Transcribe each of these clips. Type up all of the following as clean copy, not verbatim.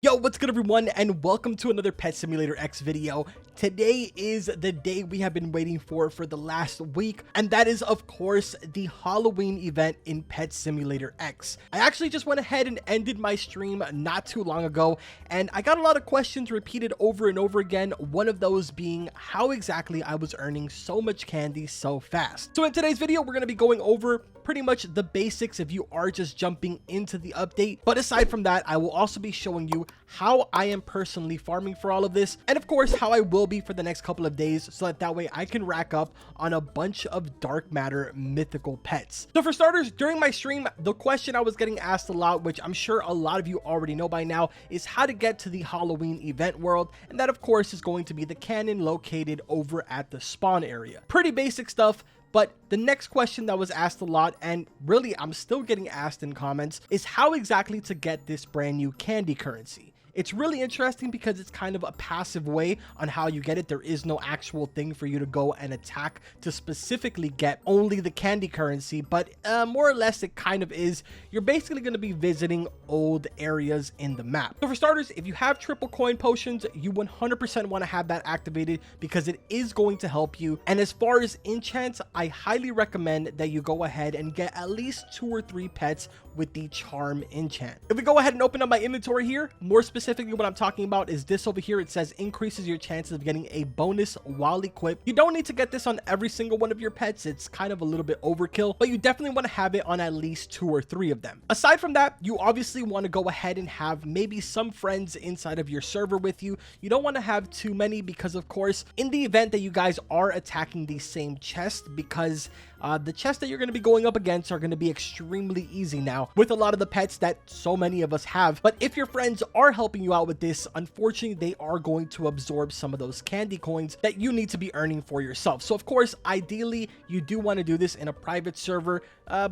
Yo, what's good everyone, and welcome to another Pet Simulator X video. Today is the day we have been waiting for the last week, and that is of course the Halloween event in Pet Simulator X. I actually just went ahead and ended my stream not too long ago, and I got a lot of questions repeated over and over again, one of those being how exactly I was earning so much candy so fast. So in today's video, we're going to be going over pretty much the basics if you are just jumping into the update. But aside from that, I will also be showing you how I am personally farming for all of this, and of course how I will be for the next couple of days, so that way I can rack up on a bunch of dark matter mythical pets. So for starters, during my stream, the question I was getting asked a lot, which I'm sure a lot of you already know by now, is how to get to the Halloween event world, and that of course is going to be the cannon located over at the spawn area. Pretty basic stuff. But the next question that was asked a lot, and really I'm still getting asked in comments, is how exactly to get this brand new candy currency. It's really interesting because it's kind of a passive way on how you get it. There is no actual thing for you to go and attack to specifically get only the candy currency, but more or less it kind of is. You're basically going to be visiting old areas in the map. So for starters, if you have triple coin potions, you 100% want to have that activated because it is going to help you. And as far as enchants, I highly recommend that you go ahead and get at least 2 or 3 pets with the charm enchant. If we go ahead and open up my inventory here, more specifically what I'm talking about is this over here. It says increases your chances of getting a bonus while equipped. You don't need to get this on every single one of your pets. It's kind of a little bit overkill, but you definitely want to have it on at least 2 or 3 of them. Aside from that, you obviously want to go ahead and have maybe some friends inside of your server with you. You don't want to have too many because of course in the event that you guys are attacking the same chest, because the chests that you're going to be going up against are going to be extremely easy now with a lot of the pets that so many of us have. But if your friends are helping you out with this, unfortunately they are going to absorb some of those candy coins that you need to be earning for yourself. So of course, ideally you do want to do this in a private server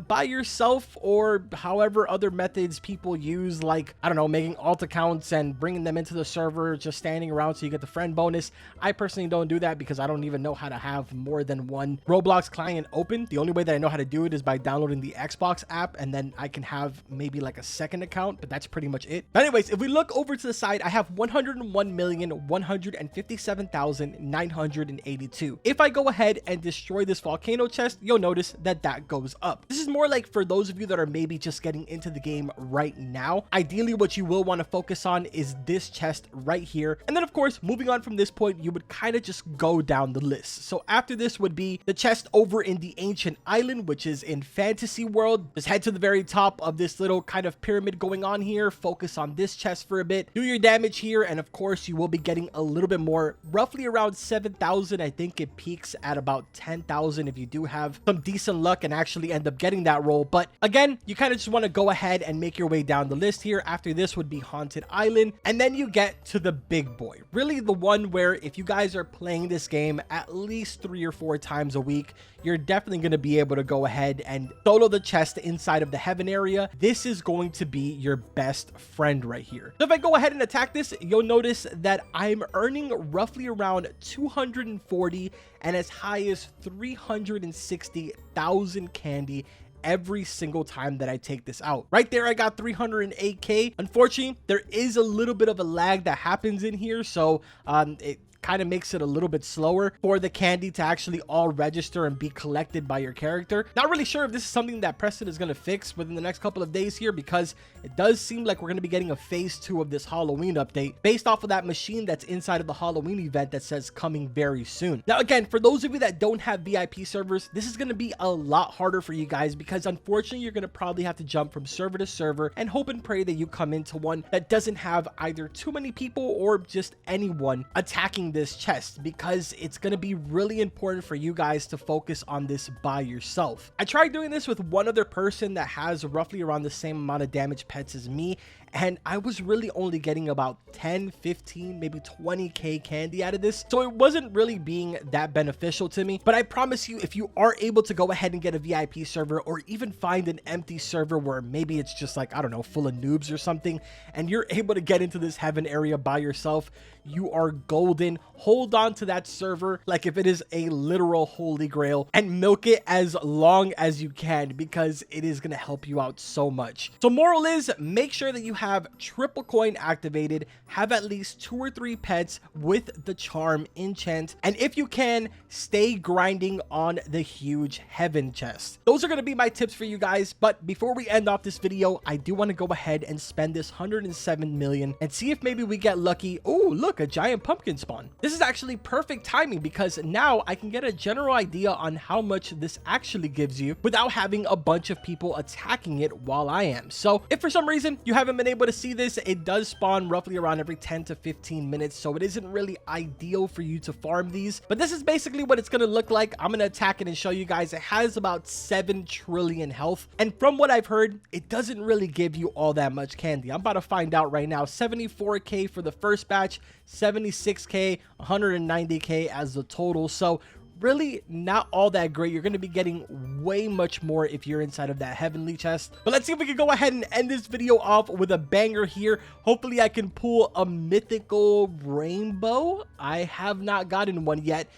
by yourself, or however other methods people use, like I don't know, making alt accounts and bringing them into the server, just standing around so you get the friend bonus. I personally don't do that because I don't even know how to have more than one Roblox client open. The only way that I know how to do it is by downloading the Xbox app, and then I can have maybe like a second account, but that's pretty much it. But anyways, if we look over to the side, I have 101,157,982. If I go ahead and destroy this volcano chest, you'll notice that that goes up. This is more like for those of you that are maybe just getting into the game right now. Ideally, what you will want to focus on is this chest right here. And then of course, moving on from this point, you would kind of just go down the list. So after this would be the chest over in the ancient island, which is in fantasy world. Just head to the very top of this little kind of pyramid going on here, focus on this chest for a bit, do your damage here, and of course you will be getting a little bit more, roughly around 7,000. I think it peaks at about 10,000 if you do have some decent luck and actually end up getting that roll. But again, you kind of just want to go ahead and make your way down the list here. After this would be haunted island, and then you get to the big boy, really the one where if you guys are playing this game at least 3 or 4 times a week, you're definitely going to be able to go ahead and solo the chest inside of the heaven area. This is going to be your best friend right here. So if I go ahead and attack this, you'll notice that I'm earning roughly around 240 and as high as 360,000 candy every single time that I take this out. Right there, I got 308k. Unfortunately, there is a little bit of a lag that happens in here, so it kind of makes it a little bit slower for the candy to actually all register and be collected by your character. Not really sure if this is something that Preston is going to fix within the next couple of days here, because it does seem like we're going to be getting a phase 2 of this Halloween update based off of that machine that's inside of the Halloween event that says coming very soon. Now again, for those of you that don't have VIP servers, this is going to be a lot harder for you guys, because unfortunately you're going to probably have to jump from server to server and hope and pray that you come into one that doesn't have either too many people or just anyone attacking this chest, because it's going to be really important for you guys to focus on this by yourself. I tried doing this with one other person that has roughly around the same amount of damage pets as me, and I was really only getting about 10, 15, maybe 20k candy out of this, so it wasn't really being that beneficial to me. But I promise you, if you are able to go ahead and get a VIP server, or even find an empty server where maybe it's just like, I don't know, full of noobs or something, and you're able to get into this heaven area by yourself, you are golden. Hold on to that server like if it is a literal holy grail, and milk it as long as you can, because it is going to help you out so much. So moral is, make sure that you have triple coin activated, have at least 2 or 3 pets with the charm enchant, and if you can, stay grinding on the huge heaven chest. Those are going to be my tips for you guys, but before we end off this video, I do want to go ahead and spend this 107 million and see if maybe we get lucky. Oh, look, a giant pumpkin spawn. This is actually perfect timing because now I can get a general idea on how much this actually gives you without having a bunch of people attacking it while I am. So if for some reason you haven't been able to see this, it does spawn roughly around every 10 to 15 minutes, so it isn't really ideal for you to farm these, but this is basically what it's going to look like. I'm going to attack it and show you guys. It has about 7 trillion health, and from what I've heard, it doesn't really give you all that much candy. I'm about to find out right now. 74k for the first batch, 76k, 190k as the total, so really not all that great. You're going to be getting way much more if you're inside of that heavenly chest. But let's see if we can go ahead and end this video off with a banger here. Hopefully I can pull a mythical rainbow. I have not gotten one yet.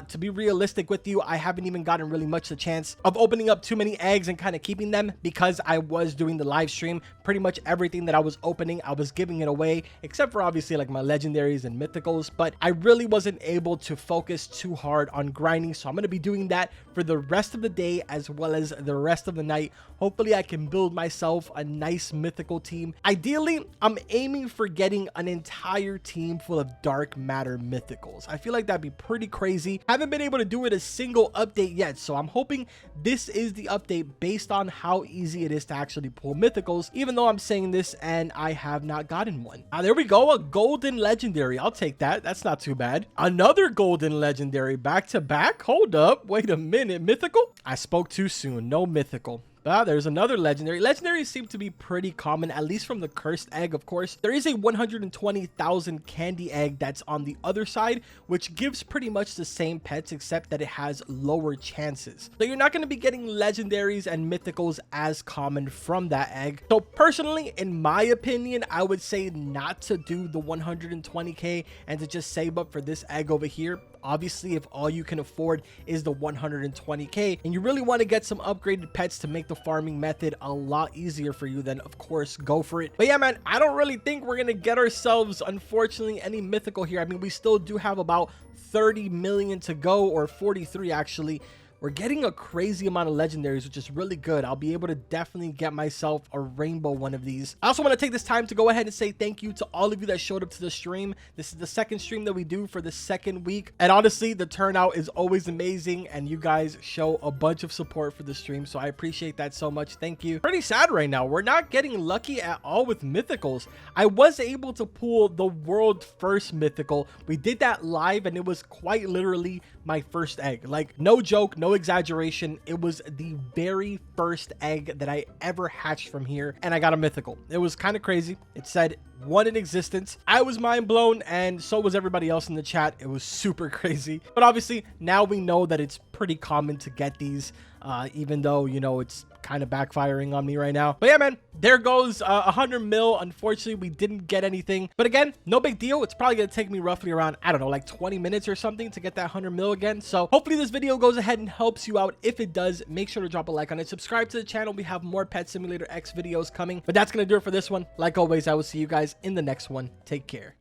To be realistic with you, I haven't even gotten really much the chance of opening up too many eggs and kind of keeping them because I was doing the live stream. Pretty much everything that I was opening, I was giving it away, except for obviously like my legendaries and mythicals, but I really wasn't able to focus too hard on grinding. So I'm going to be doing that for the rest of the day as well as the rest of the night. Hopefully I can build myself a nice mythical team. Ideally, I'm aiming for getting an entire team full of dark matter mythicals. I feel like that'd be pretty crazy. Haven't been able to do it a single update yet, so I'm hoping this is the update based on how easy it is to actually pull mythicals, even though I'm saying this and I have not gotten one. There we go, a golden legendary. I'll take that. That's not too bad. Another golden legendary back to back. Hold up, wait a minute. Mythical? I spoke too soon. No mythical. There's another legendary. Legendaries seem to be pretty common, at least from the cursed egg, of course. There is a 120,000 candy egg that's on the other side, which gives pretty much the same pets, except that it has lower chances. So you're not going to be getting legendaries and mythicals as common from that egg. So personally, in my opinion, I would say not to do the 120k and to just save up for this egg over here. Obviously, if all you can afford is the 120k and you really want to get some upgraded pets to make the farming method a lot easier for you, then of course go for it. But yeah, man, I don't really think we're gonna get ourselves, unfortunately, any mythical here. I mean, we still do have about 30 million to go, or 43 actually. We're getting a crazy amount of legendaries, which is really good. I'll be able to definitely get myself a rainbow one of these. I also want to take this time to go ahead and say thank you to all of you that showed up to the stream. This is the second stream that we do for the second week. And honestly, the turnout is always amazing. And you guys show a bunch of support for the stream. So I appreciate that so much. Thank you. Pretty sad right now. We're not getting lucky at all with mythicals. I was able to pull the world first mythical. We did that live and it was quite literally my first egg. Like, no joke, no exaggeration, it was the very first egg that I ever hatched from here, and I got a mythical. It was kind of crazy. It said one in existence. I was mind blown, and so was everybody else in the chat. It was super crazy. But obviously now we know that it's pretty common to get these, even though, you know, it's kind of backfiring on me right now. But yeah, man, there goes 100 mil. Unfortunately, we didn't get anything, but again, no big deal. It's probably gonna take me roughly around, I don't know, like 20 minutes or something to get that 100 mil again. So hopefully this video goes ahead and helps you out. If it does, make sure to drop a like on it, subscribe to the channel. We have more Pet Simulator X videos coming, but that's gonna do it for this one. Like always, I will see you guys in the next one. Take care.